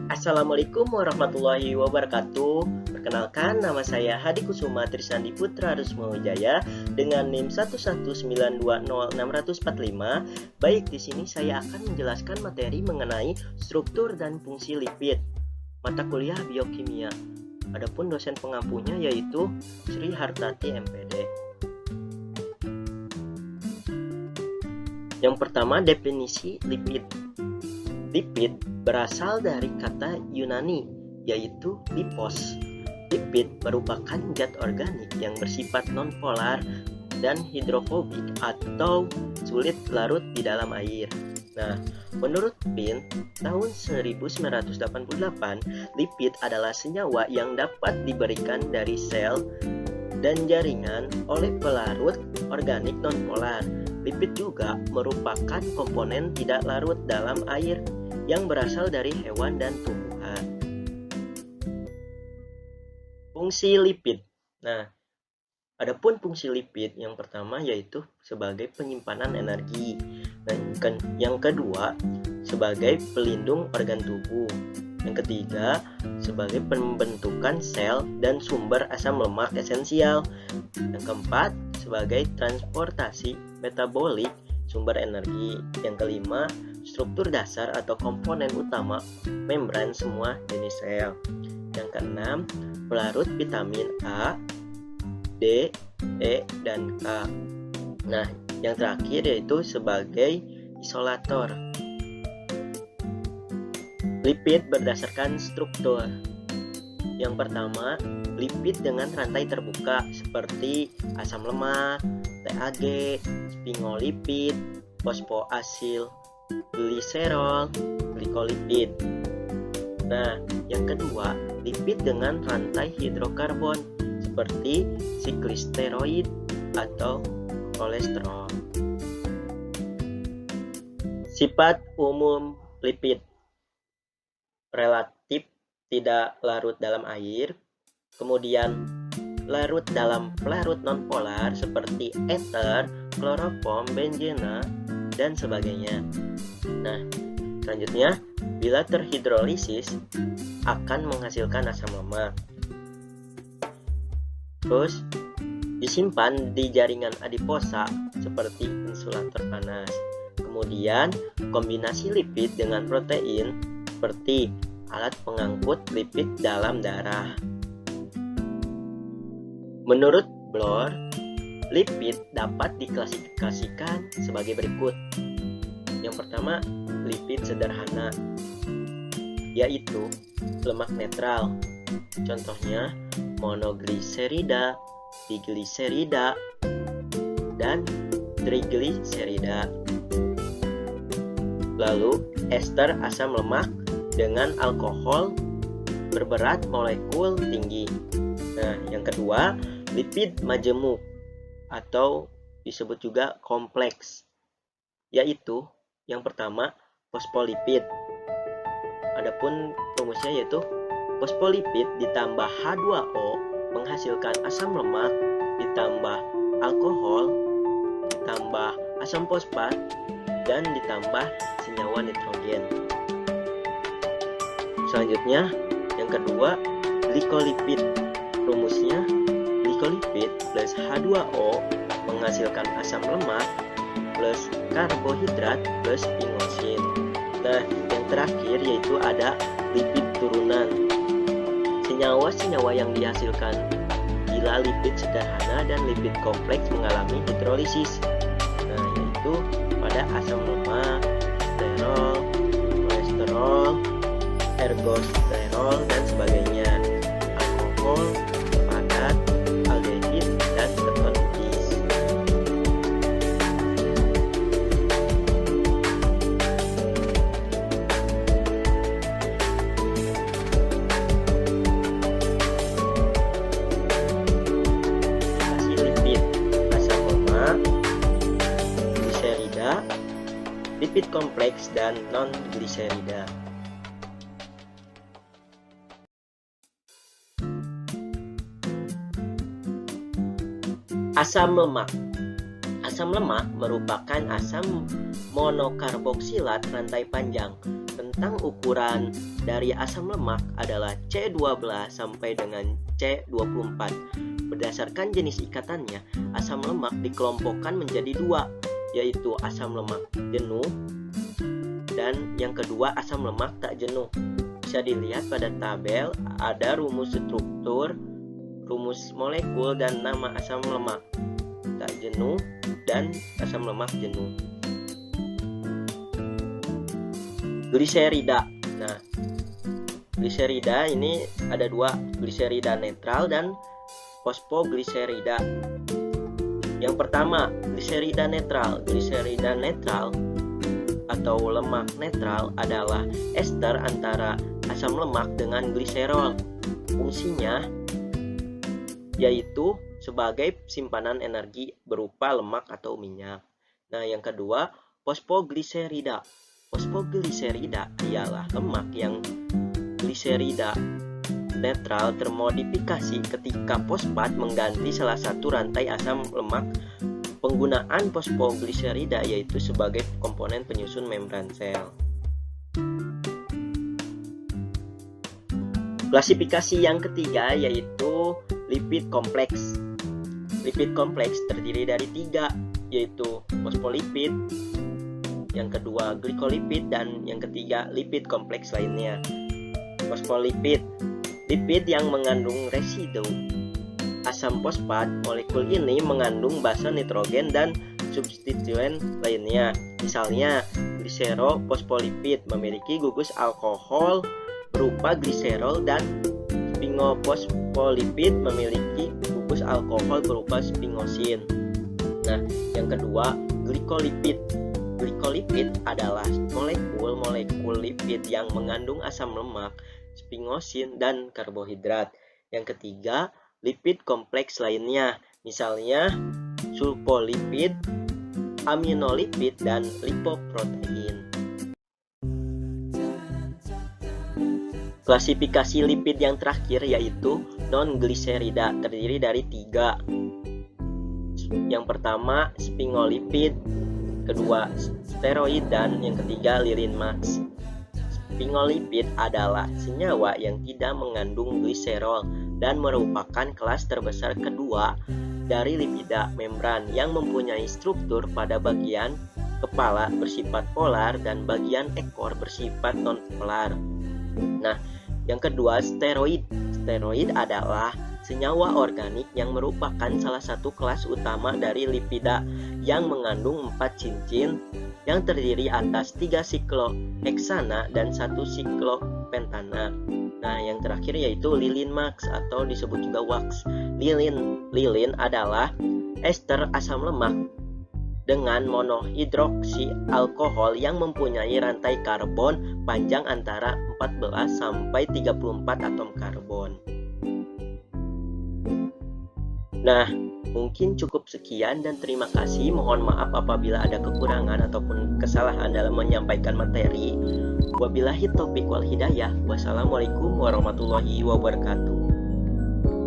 Assalamualaikum warahmatullahi wabarakatuh. Perkenalkan, nama saya Hadi Kusuma Trisandi Putra Rusmawijaya dengan NIM 119206645. Baik, di sini saya akan menjelaskan materi mengenai struktur dan fungsi lipid, mata kuliah biokimia. Adapun dosen pengampunya yaitu Sri Hartati MPD. Yang pertama, definisi lipid. Lipid berasal dari kata Yunani, yaitu lipos. Lipid merupakan zat organik yang bersifat nonpolar dan hidrofobik atau sulit larut di dalam air. Nah, menurut Pin, tahun 1988, lipid adalah senyawa yang dapat diberikan dari sel dan jaringan oleh pelarut organik nonpolar. Lipid juga merupakan komponen tidak larut dalam air yang berasal dari hewan dan tumbuhan. Fungsi lipid. Nah, adapun fungsi lipid yang pertama yaitu sebagai penyimpanan energi, dan yang kedua sebagai pelindung organ tubuh, yang ketiga sebagai pembentukan sel dan sumber asam lemak esensial, yang keempat sebagai transportasi metabolik sumber energi, yang kelima struktur dasar atau komponen utama membran semua jenis sel, yang keenam pelarut vitamin A, D, E, dan K. Nah, yang terakhir yaitu sebagai isolator. Lipid berdasarkan struktur. Yang pertama, lipid dengan rantai terbuka seperti asam lemak, TAG, sphingolipid, fosfoasil gliserol, glikolipid. Nah, yang kedua, lipid dengan rantai hidrokarbon seperti siklisteroid atau kolesterol. Sifat umum lipid: relatif tidak larut dalam air, kemudian larut dalam pelarut nonpolar seperti ether, kloroform, benzena, dan sebagainya. Nah, selanjutnya, bila terhidrolisis akan menghasilkan asam lemak. Terus, disimpan di jaringan adiposa seperti insulator panas. Kemudian, kombinasi lipid dengan protein seperti alat pengangkut lipid dalam darah. Menurut Bloor, lipid dapat diklasifikasikan sebagai berikut. Yang pertama, lipid sederhana, yaitu lemak netral. Contohnya monogliserida, digliserida, dan trigliserida. Lalu, ester asam lemak dengan alkohol berberat molekul tinggi. Nah, yang kedua, lipid majemuk atau disebut juga kompleks, yaitu yang pertama fosfolipid. Adapun rumusnya yaitu fosfolipid ditambah H2O menghasilkan asam lemak ditambah alkohol ditambah asam fosfat dan ditambah senyawa nitrogen. Selanjutnya, yang kedua, glikolipid. Rumusnya glikolipid plus H2O menghasilkan asam lemak plus karbohidrat plus sphingosine. Nah, yang terakhir yaitu ada lipid turunan. Senyawa-senyawa yang dihasilkan bila lipid sederhana dan lipid kompleks mengalami hidrolisis. Nah, yaitu pada asam lemak, sterol, kolesterol, ergosterol, dan sebagainya, alkohol, padat, aldehid, dan ketotis. Lipid, asam lemak, gliserida, lipid kompleks, dan non-gliserida. Asam lemak. Asam lemak merupakan asam monokarboksilat rantai panjang. rentang ukuran dari asam lemak adalah C12 sampai dengan C24. Berdasarkan jenis ikatannya, asam lemak dikelompokkan menjadi dua, yaitu asam lemak jenuh dan yang kedua asam lemak tak jenuh. Bisa dilihat pada tabel ada rumus struktur, rumus molekul, dan nama asam lemak tak jenuh dan asam lemak jenuh. Gliserida. Nah, gliserida ini ada dua, gliserida netral dan fosfogliserida. Yang pertama, gliserida netral. Gliserida netral atau lemak netral adalah ester antara asam lemak dengan gliserol. Fungsinya yaitu sebagai simpanan energi berupa lemak atau minyak. Nah, yang kedua, fosfogliserida. Fosfogliserida ialah lemak yang gliserida netral termodifikasi ketika fosfat mengganti salah satu rantai asam lemak. Penggunaan fosfogliserida yaitu sebagai komponen penyusun membran sel. Klasifikasi yang ketiga yaitu lipid kompleks. Lipid kompleks terdiri dari tiga, yaitu fosfolipid, yang kedua glikolipid, dan yang ketiga lipid kompleks lainnya. Fosfolipid, lipid yang mengandung residu asam fosfat. Molekul ini mengandung basa nitrogen dan substituen lainnya. Misalnya, gliserofosfolipid memiliki gugus alkohol berupa gliserol dan sphingofosfolipid memiliki gugus alkohol berupa sphingosine. Nah, yang kedua, glikolipid. Glikolipid adalah molekul-molekul lipid yang mengandung asam lemak, sphingosine, dan karbohidrat. Yang ketiga, lipid kompleks lainnya, misalnya sulfolipid, aminolipid, dan lipoprotein. Klasifikasi lipid yang terakhir yaitu non-gliserida, terdiri dari tiga. Yang pertama, sphingolipid, kedua steroid, dan yang ketiga lilin max. Sphingolipid adalah senyawa yang tidak mengandung gliserol dan merupakan kelas terbesar kedua dari lipida membran yang mempunyai struktur pada bagian kepala bersifat polar dan bagian ekor bersifat non-polar. Nah, yang kedua, steroid. Steroid adalah senyawa organik yang merupakan salah satu kelas utama dari lipida yang mengandung 4 cincin yang terdiri atas 3 sikloheksana dan 1 siklopentana. Nah, yang terakhir yaitu lilin max atau disebut juga wax. Lilin adalah ester asam lemak dengan monohidroksi alkohol yang mempunyai rantai karbon panjang antara 14 sampai 34 atom karbon. Nah, mungkin cukup sekian dan terima kasih. Mohon maaf apabila ada kekurangan ataupun kesalahan dalam menyampaikan materi. Wabillahi taufiq wal hidayah. Wassalamualaikum warahmatullahi wabarakatuh.